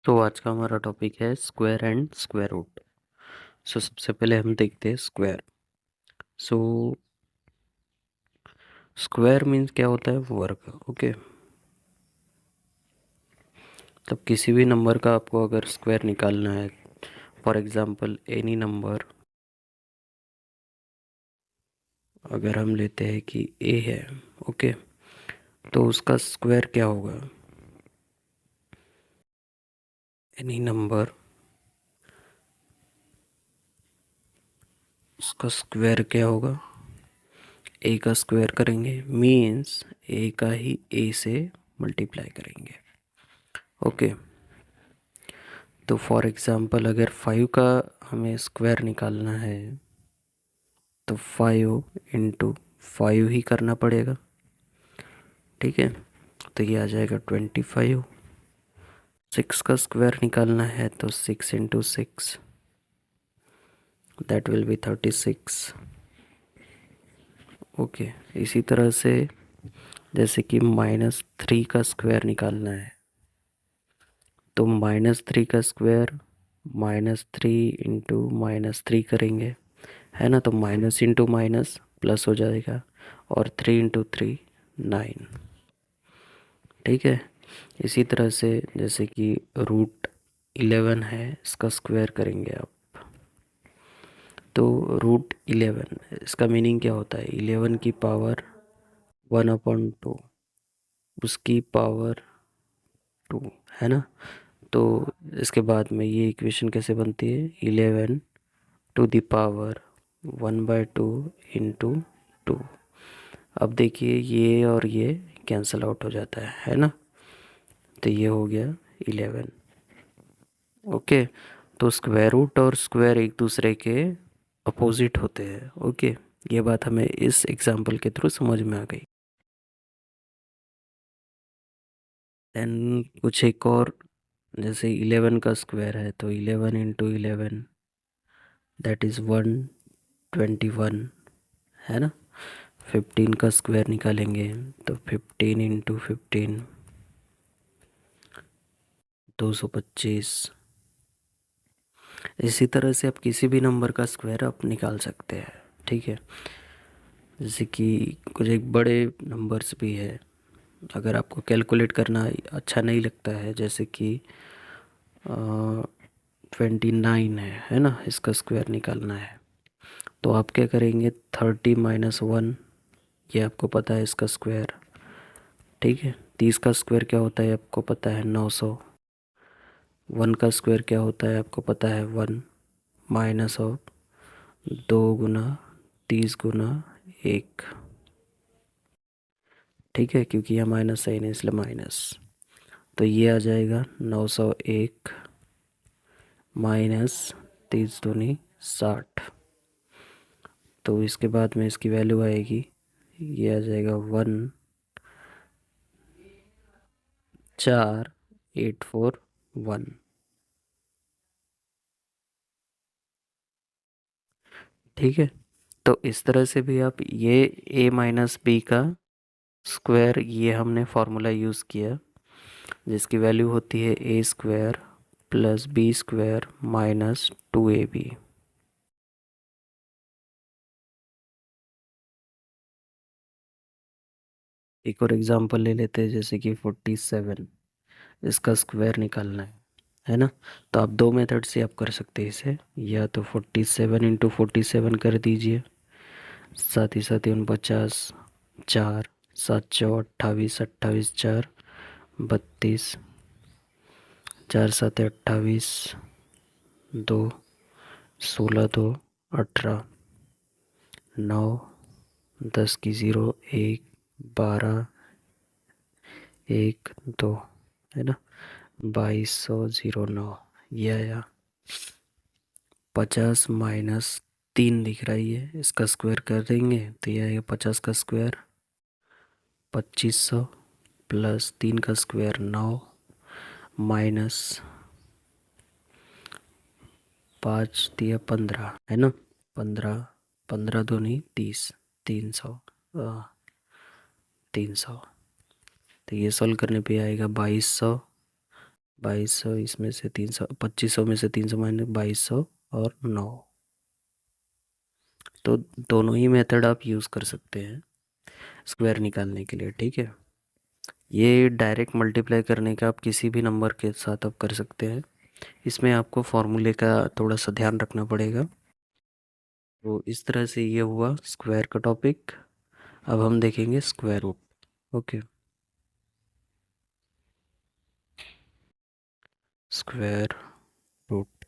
तो आज का हमारा टॉपिक है स्क्वायर एंड स्क्वायर रूट। सो सबसे पहले हम देखते हैं स्क्वायर। सो स्क्वायर मीन्स क्या होता है? वर्ग। ओके, तब किसी भी नंबर का आपको अगर स्क्वायर निकालना है, फॉर एग्जांपल एनी नंबर, अगर हम लेते हैं कि ए है, ओके, तो उसका स्क्वायर क्या होगा? एनी नंबर, उसका स्क्वायर क्या होगा? ए का स्क्वायर करेंगे मीन्स ए का ही ए से मल्टीप्लाई करेंगे। ओके, तो फॉर एग्जांपल अगर 5 का हमें स्क्वायर निकालना है तो 5 × 5 ही करना पड़ेगा। ठीक है, तो ये आ जाएगा 25। 6 का स्क्वायर निकालना है तो 6 × 6, दैट विल बी 36। ओके, इसी तरह से जैसे कि -3 का स्क्वायर निकालना है तो -3 का स्क्वायर -3 × -3 करेंगे, है ना, तो माइनस इंटू माइनस प्लस हो जाएगा, और 3 × 3 9। ठीक है, इसी तरह से जैसे कि √11 है, इसका स्क्वायर करेंगे आप तो √11, इसका मीनिंग क्या होता है? 11 की पावर 1/2, उसकी पावर 2, है ना। तो इसके बाद में ये इक्वेशन कैसे बनती है? 11 to the power 1/2 इंटू 2। अब देखिए ये और ये कैंसिल आउट हो जाता है ना, तो ये हो गया 11। ओके, तो स्क्वायर रूट और स्क्वायर एक दूसरे के अपोजिट होते हैं। ओके, ये बात हमें इस एग्जांपल के थ्रू समझ में आ गई। देन कुछ एक और, जैसे 11 का स्क्वायर है तो 11 × 11, दैट इज़ 121, है ना। 15 का स्क्वायर निकालेंगे तो 15 × 15, 225। इसी तरह से आप किसी भी नंबर का स्क्वायर आप निकाल सकते हैं। ठीक है, जैसे कि कुछ एक बड़े नंबर्स भी है, अगर आपको कैलकुलेट करना अच्छा नहीं लगता है, जैसे कि 29 है ना, इसका स्क्वायर निकालना है तो आप क्या करेंगे? 30 - 1, ये आपको पता है इसका स्क्वायर। ठीक है, 30 का स्क्वायर क्या होता है आपको पता है? 900। 1 का स्क्वायर क्या होता है आपको पता है? 1 माइनस ऑफ 2 × 30 × 1। ठीक है, क्योंकि यह माइनस साइन है इसलिए माइनस, तो ये आ जाएगा 901 माइनस 30×2 = 60। तो इसके बाद में इसकी वैल्यू आएगी, ये आ जाएगा 14841। ठीक है, तो इस तरह से भी आप ये a - b का स्क्वायर, ये हमने फार्मूला यूज़ किया जिसकी वैल्यू होती है a² + b² - 2ab। एक और एग्जांपल ले लेते हैं, जैसे कि 47, इसका स्क्वायर निकालना है ना। तो आप दो मेथड से आप कर सकते हैं इसे, या तो 47 × 47 कर दीजिए, साथ ही 49, 4, 7 चौ 28, 28 4 32, 4 7 28, 2, 16 2 18, 9, 10 की 0, 1, 12, 1 2, है ना, 2209। ये आया 50 - 3 दिख रहा है, ये इसका स्क्वायर कर देंगे तो ये आएगा 50 का स्क्वायर 2500 प्लस 3 का स्क्वायर 9 माइनस 5 दिया 15, है ना। 15, 15 दूनी 30, 300, 300। तो ये सॉल्व करने पे आएगा 2200 2200, इसमें से 300, 2500 में से 300 माइनस 2200 और 9। तो दोनों ही मेथड आप यूज़ कर सकते हैं स्क्वायर निकालने के लिए, ठीक है। ये डायरेक्ट मल्टीप्लाई करने का आप किसी भी नंबर के साथ आप कर सकते हैं। इसमें आपको फॉर्मूले का थोड़ा सा ध्यान रखना पड़ेगा। तो इस तरह से ये हुआ स्क्वायर का टॉपिक। अब हम देखेंगे square root. Okay, square root,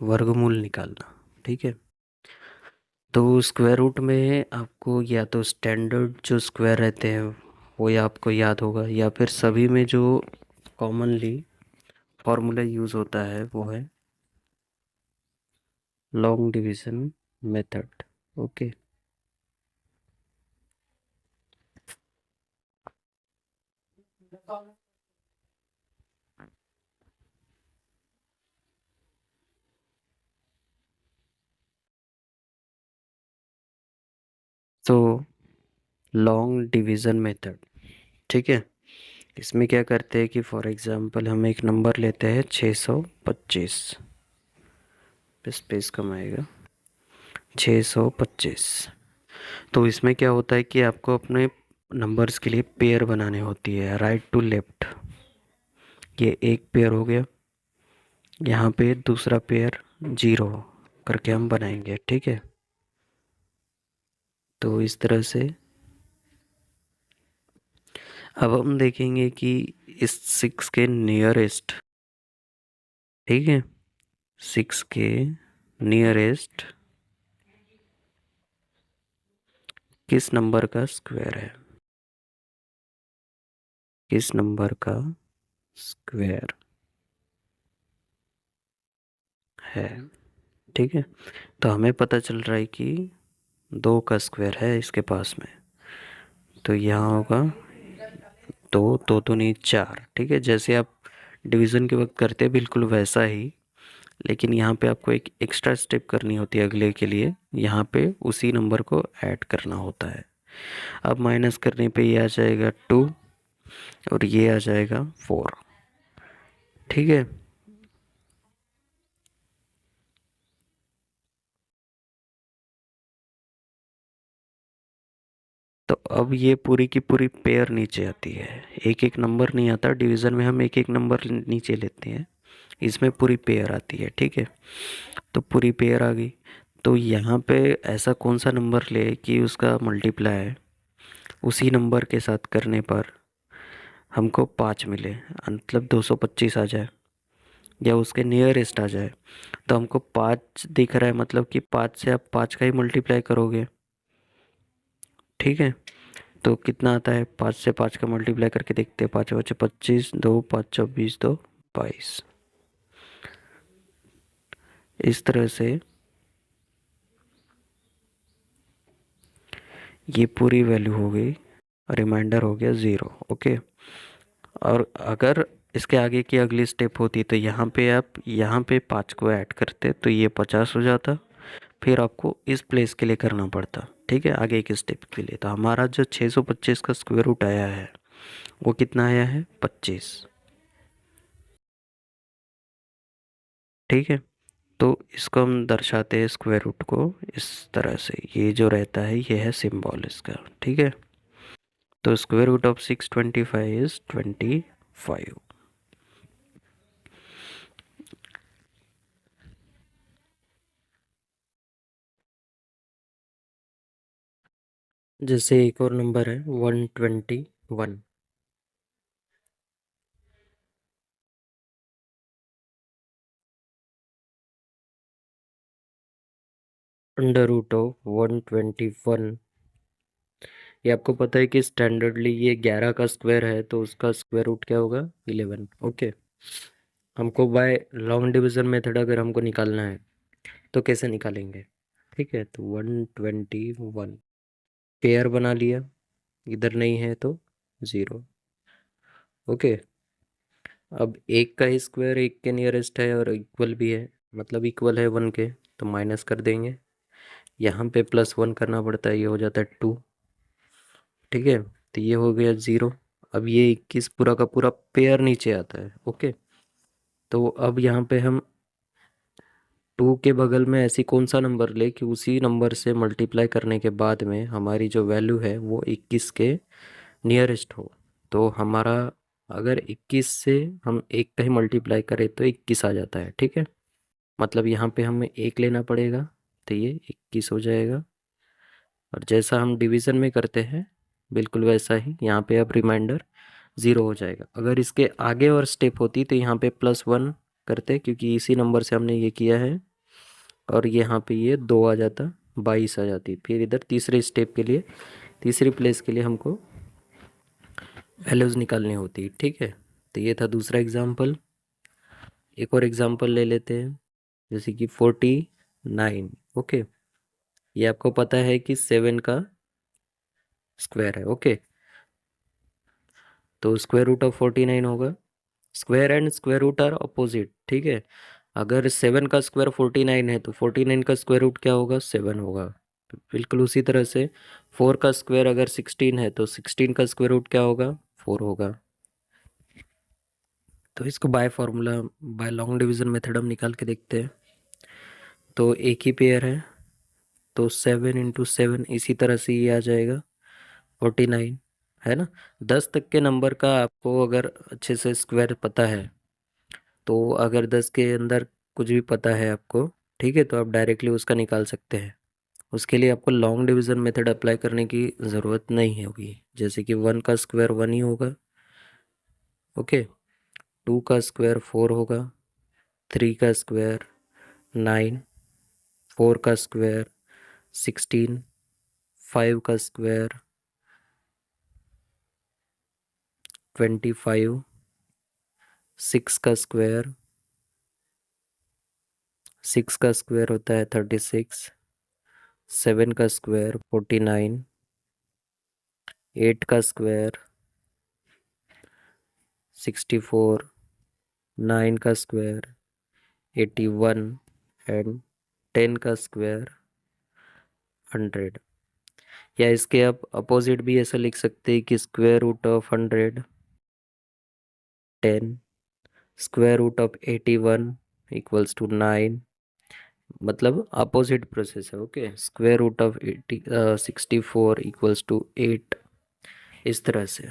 वर्गमूल निकालना, ठीक है। तो स्क्वायर रूट में आपको या तो स्टैंडर्ड जो स्क्वायर रहते हैं वो या आपको याद होगा, या फिर सभी में जो कॉमनली फॉर्मूला यूज़ होता है वो है लॉन्ग डिवीज़न मेथड। ओके, तो लॉन्ग डिवीज़न मेथड, ठीक है। इसमें क्या करते हैं कि फॉर एग्जांपल हम एक नंबर लेते हैं 625, स्पेस कम आएगा, 625। तो इसमें क्या होता है कि आपको अपने नंबर्स के लिए पेयर बनाने होती है, राइट टू लेफ्ट। ये एक पेयर हो गया, यहाँ पे दूसरा पेयर जीरो करके हम बनाएंगे, ठीक है। तो इस तरह से अब हम देखेंगे कि इस 6 के नियरेस्ट, ठीक है, 6 के नियरेस्ट किस नंबर का स्क्वायर है, किस नंबर का स्क्वायर है, ठीक है। तो हमें पता चल रहा है कि 2 का स्क्वायर है इसके पास में। तो यहाँ होगा 2, 2 तो नहीं 4, ठीक है। जैसे आप डिवीज़न के वक्त करते हैं बिल्कुल वैसा ही, लेकिन यहाँ पे आपको एक एक्स्ट्रा स्टेप करनी होती है अगले के लिए। यहाँ पे उसी नंबर को ऐड करना होता है। अब माइनस करने पे ये आ जाएगा 2 और ये आ जाएगा 4, ठीक है। तो अब ये पूरी की पूरी पेयर नीचे आती है, एक एक नंबर नहीं आता डिवीज़न में, हम एक एक नंबर नीचे लेते हैं, इसमें पूरी पेयर आती है, ठीक है। तो पूरी पेयर आ गई। तो यहाँ पे ऐसा कौन सा नंबर ले कि उसका मल्टीप्लाई उसी नंबर के साथ करने पर हमको 5 मिले, मतलब 225 आ जाए या उसके नियरेस्ट आ जाए। तो हमको 5 दिख रहा है, मतलब कि 5 से आप 5 का ही मल्टीप्लाई करोगे, ठीक है। तो कितना आता है, 5 से 5 का मल्टीप्लाई करके देखते हैं। 5 बचे 25, 2 5 24, 2 22। इस तरह से ये पूरी वैल्यू हो गई, रिमाइंडर हो गया 0। ओके, और अगर इसके आगे की अगली स्टेप होती तो यहाँ पे आप यहाँ पे 5 को ऐड करते तो ये 50 हो जाता। फिर आपको इस प्लेस के लिए करना पड़ता, ठीक है, आगे के स्टेप के लिए। तो हमारा जो 625 का स्क्वायर रूट आया है वो कितना आया है, 25, ठीक है। तो इसको हम दर्शाते हैं स्क्वायर रूट को इस तरह से, ये जो रहता है ये है सिंबल इसका, ठीक है। तो स्क्वायर रूट ऑफ 625 इज 25। जैसे एक और नंबर है 121, अंडर रूट ऑफ 121। ये आपको पता है कि स्टैंडर्डली ये 11 का स्क्वायर है, तो उसका स्क्वायर रूट क्या होगा, 11। ओके, हमको बाय लॉन्ग डिवीजन मेथड अगर हमको निकालना है तो कैसे निकालेंगे, ठीक है। तो 121 पेयर बना लिया, इधर नहीं है तो 0। ओके, अब एक का ही स्क्वायर एक के नियरेस्ट है और इक्वल भी है, मतलब इक्वल है 1 के, तो माइनस कर देंगे। यहाँ पे +1 करना पड़ता है, ये हो जाता है 2, ठीक है। तो ये हो गया 0। अब ये 21 पूरा का पूरा पेयर नीचे आता है। ओके, तो अब यहाँ पे हम 2 के बगल में ऐसी कौन सा नंबर ले कि उसी नंबर से मल्टीप्लाई करने के बाद में हमारी जो वैल्यू है वो 21 के नियरेस्ट हो। तो हमारा अगर 21 से हम एक का ही मल्टीप्लाई करें तो 21 आ जाता है। ठीक है, मतलब यहाँ पे हमें एक लेना पड़ेगा, तो ये 21 हो जाएगा। और जैसा हम डिवीज़न में करते हैं बिल्कुल वैसा ही यहाँ पे अब रिमाइंडर 0 हो जाएगा। अगर इसके आगे और स्टेप होती तो यहाँ पे +1 करते, क्योंकि इसी नंबर से हमने ये किया है। और यहाँ पे ये 2 आ जाता, 22 आ जाती। फिर इधर तीसरे स्टेप के लिए, तीसरी प्लेस के लिए हमको वैल्यूज़ निकालनी होती। ठीक है, तो ये था दूसरा एग्जाम्पल। एक और एग्जाम्पल ले लेते हैं, जैसे कि 49। ओके, ये आपको पता है कि 7 का स्क्वायर है। ओके, तो स्क्वायर रूट ऑफ 49 होगा। Square and square root are opposite. ठीक है, अगर 7 का स्क्वायर 49 है तो 49 का स्क्वायर रूट क्या होगा, 7 होगा। बिल्कुल उसी तरह से 4 का स्क्वायर अगर 16 है तो 16 का स्क्वायर रूट क्या होगा, 4 होगा। तो इसको by formula, by long division method हम निकाल के देखते हैं। तो एक ही पेयर है, तो 7 × 7 इसी तरह से ये आ जाएगा 49, है ना। 10 तक के नंबर का आपको अगर अच्छे से स्क्वायर पता है, तो अगर 10 के अंदर कुछ भी पता है आपको, ठीक है, तो आप डायरेक्टली उसका निकाल सकते हैं। उसके लिए आपको लॉन्ग डिवीज़न मेथड अप्लाई करने की ज़रूरत नहीं होगी। जैसे कि 1 का स्क्वायर 1 ही होगा। ओके, 2 का स्क्वायर 4 होगा, 3 का स्क्वायर 9, 4 का स्क्वायर 16, 5 का स्क्वायर 25, 6 का स्क्वायर, 6 का स्क्वायर होता है 36, 7 का स्क्वायर 49, 8 का स्क्वायर 64, 9 का स्क्वायर 81 एंड 10 का स्क्वायर 100। या इसके आप अपोजिट भी ऐसा लिख सकते हैं कि square root of 100 10, square root of 81 equals to 9। मतलब अपोजिट प्रोसेस है। Okay, square root of 64 equals to 8, इस तरह से।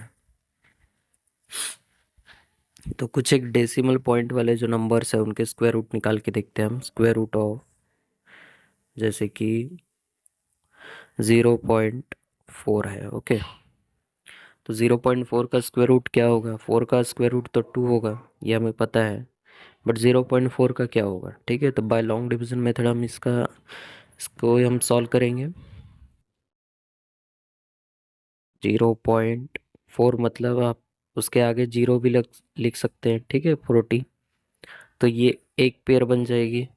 तो कुछ एक डेसिमल पॉइंट वाले जो नंबर्स है उनके स्क्वायर रूट निकाल के देखते हैं हम। स्क्वायर रूट ऑफ जैसे कि 0.4 है। ओके, तो 0.4 का स्क्वायर रूट क्या होगा, 4 का स्क्वायर रूट तो 2 होगा, ये हमें पता है। बट 0.4 का क्या होगा। ठीक है, तो बाय लॉन्ग डिवीजन मेथड हम इसको हम सॉल्व करेंगे। 0.4 मतलब आप उसके आगे जीरो भी लिख सकते हैं। ठीक है, 40, तो ये एक पेयर बन जाएगी।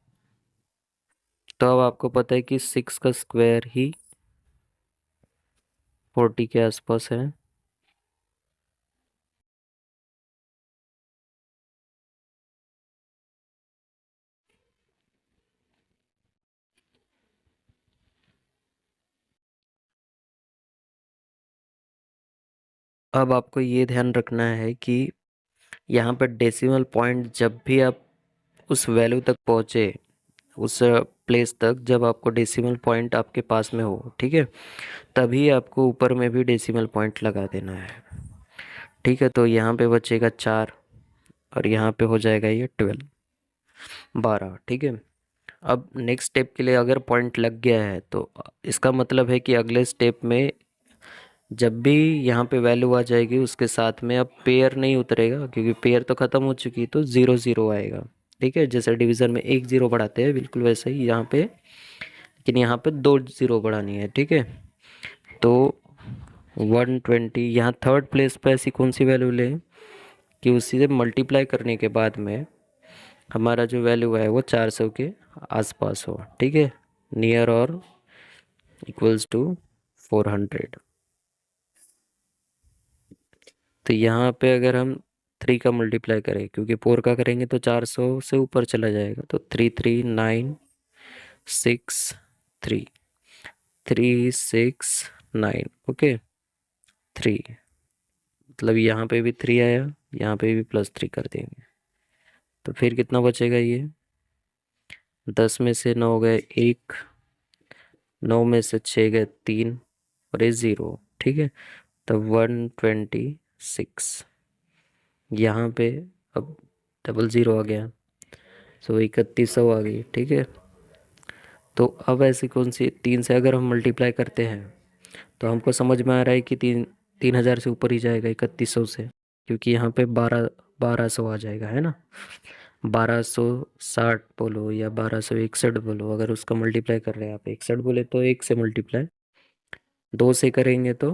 तो अब आपको पता है कि 6 का स्क्वायर ही 40 के आसपास है। अब आपको ये ध्यान रखना है कि यहाँ पर डेसिमल पॉइंट जब भी आप उस वैल्यू तक पहुँचे, उस प्लेस तक जब आपको डेसिमल पॉइंट आपके पास में हो, ठीक है, तभी आपको ऊपर में भी डेसिमल पॉइंट लगा देना है। ठीक है, तो यहाँ पे बचेगा 4 और यहाँ पे हो जाएगा ये 12। ठीक है, अब नेक्स्ट स्टेप के लिए अगर पॉइंट लग गया है तो इसका मतलब है कि अगले स्टेप में जब भी यहाँ पे वैल्यू आ जाएगी उसके साथ में अब पेयर नहीं उतरेगा, क्योंकि पेयर तो ख़त्म हो चुकी, तो 0 0 आएगा। ठीक है, जैसे डिवीज़न में 1 0 बढ़ाते हैं बिल्कुल वैसे ही यहाँ पे, लेकिन यहाँ पे 2 0 बढ़ानी है। ठीक है, तो 120 यहाँ थर्ड प्लेस पे ऐसी कौन सी वैल्यू लें कि उसी से मल्टीप्लाई करने के बाद में हमारा जो वैल्यू है वो 400 के आसपास हो। ठीक है, नियर और इक्वल्स टू 400। तो यहाँ पे अगर हम 3 का मल्टीप्लाई करें, क्योंकि 4 का करेंगे तो 400 से ऊपर चला जाएगा, तो 33963 369। ओके, 3, मतलब यहाँ पे भी 3 आया, यहाँ पे भी +3 कर देंगे, तो फिर कितना बचेगा ये, 10 में से 9 गए 1, 9 में से 6 गए 3, और ये 0, ठीक है। तो 126 यहाँ पे, अब डबल ज़ीरो आ गया, सो 3100 आ गई, ठीक है। तो अब ऐसी कौन सी, 3 से अगर हम मल्टीप्लाई करते हैं तो हमको समझ में आ रहा है कि 3000 से ऊपर ही जाएगा 3100 से, क्योंकि यहाँ पे 1200 आ जाएगा, है ना। 1260 बोलो या 1261 बोलो, अगर उसका मल्टीप्लाई कर रहे हैं आप, 61 बोले तो 1 से मल्टीप्लाई, 2 से करेंगे तो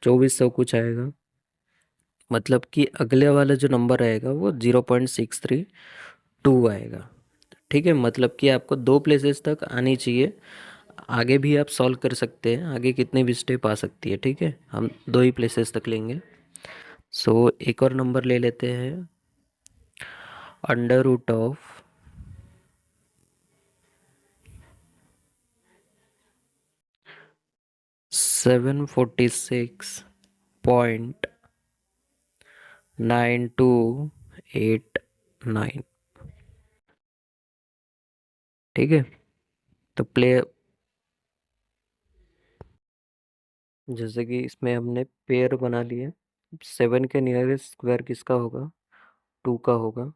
2400 कुछ आएगा। मतलब कि अगले वाला जो नंबर आएगा वो 0.632 आएगा, ठीक है। मतलब कि आपको 2 प्लेसेस तक आनी चाहिए, आगे भी आप सॉल्व कर सकते हैं, आगे कितने भी स्टेप आ सकती है, ठीक है। हम 2 ही प्लेसेस तक लेंगे। सो एक और नंबर ले लेते हैं, √ऑफ 746.9289, ठीक है। तो प्ले, जैसे कि इसमें हमने पेयर बना लिए, 7 के नियरेस्ट स्क्वायर किसका होगा, 2 का होगा,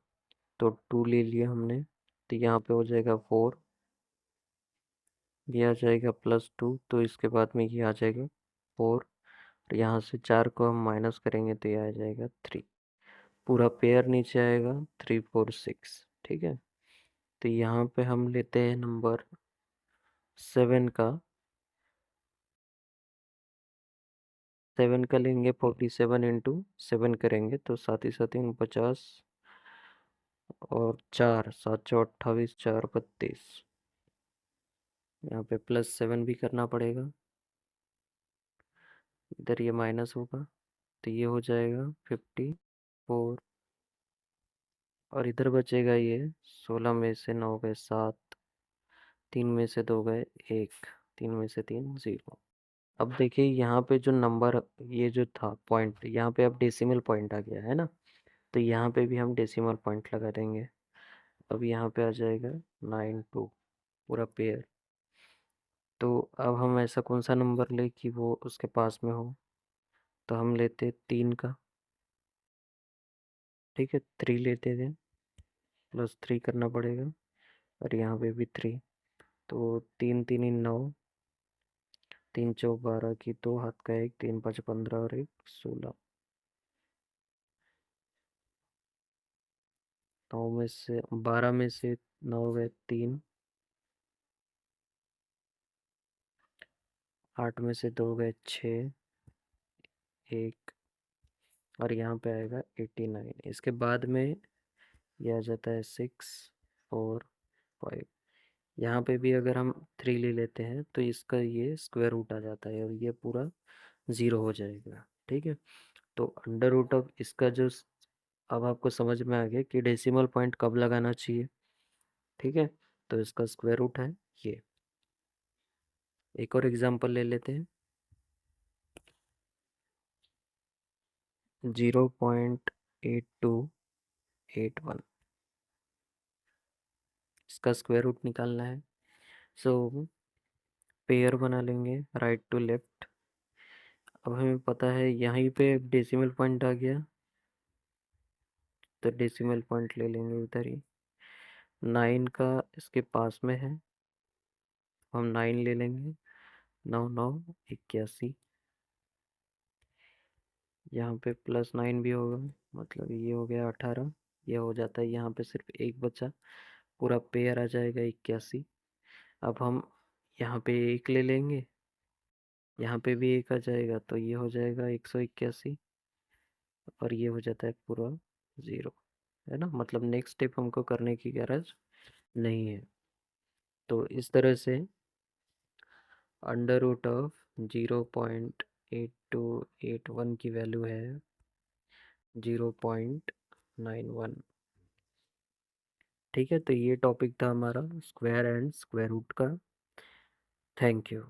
तो 2 ले लिया हमने, तो यहाँ पे हो जाएगा 4, ये आ जाएगा +2, तो इसके बाद में ये आ जाएगा 4, और यहाँ से 4 को हम माइनस करेंगे तो ये आ जाएगा 3, पूरा पेयर नीचे आएगा 346, ठीक है। तो यहाँ पे हम लेते हैं नंबर 7 का, 7 का लेंगे 47 इंटू 7 करेंगे तो 7 ही 7 50, और 4 7 × 4 = 28, 4 × 32, यहाँ पे +7 भी करना पड़ेगा, इधर ये माइनस होगा, तो ये हो जाएगा 54, और इधर बचेगा ये 16 में से 9 गए 7, 3 में से 2 गए 1, 3 में से 3 0। अब देखिए यहाँ पे जो नंबर, ये जो था पॉइंट, यहाँ पे अब डेसिमल पॉइंट आ गया है ना, तो यहाँ पे भी हम डेसिमल पॉइंट लगा देंगे। अब यहाँ पे आ जाएगा 92, पूरा पेयर। तो अब हम ऐसा कौन सा नंबर ले कि वो उसके पास में हो, तो हम लेते 3 का, ठीक है, 3 लेते थे, +3 करना पड़ेगा, और यहाँ पे भी 3, तो 3 3 9, 3 4 12 की 2, हाथ का 1, 3 5 15 और 1 16, 9 में से 12 में से 9 गए 3, 8 में से 2 गए 6, 1, और यहाँ पे आएगा 89, इसके बाद में ये आ जाता है 6 4 5, यहाँ पे भी अगर हम 3 ले लेते हैं तो इसका ये स्क्वायर रूट आ जाता है, और ये पूरा 0 हो जाएगा, ठीक है। तो √ऑफ इसका जो अब आपको समझ में आ गया कि डेसिमल पॉइंट कब लगाना चाहिए, ठीक है। तो इसका स्क्वायर रूट है ये। एक और एग्जांपल ले लेते हैं, 0.8281, इसका स्क्वायर रूट निकालना है। सो पेयर बना लेंगे राइट टू लेफ्ट। अब हमें पता है यहीं पे डेसिमल पॉइंट आ गया, तो डेसिमल पॉइंट ले लेंगे इधर ही, 9 का इसके पास में है, हम 9 ले लेंगे, 9 9 81, यहाँ पे +9 भी होगा, मतलब ये हो गया 18, ये हो जाता है, यहाँ पे सिर्फ एक बचा, पूरा पेयर आ जाएगा 81। अब हम यहाँ पे 1 ले लेंगे, यहाँ पे भी 1 आ जाएगा, तो ये हो जाएगा 181, और ये हो जाता है पूरा 0, है ना। मतलब नेक्स्ट स्टेप हमको करने की गरज नहीं है। तो इस तरह से √ऑफ 0.8281 की वैल्यू है 0.91, ठीक है। तो ये टॉपिक था हमारा स्क्वायर एंड स्क्वायर रूट का। Thank you.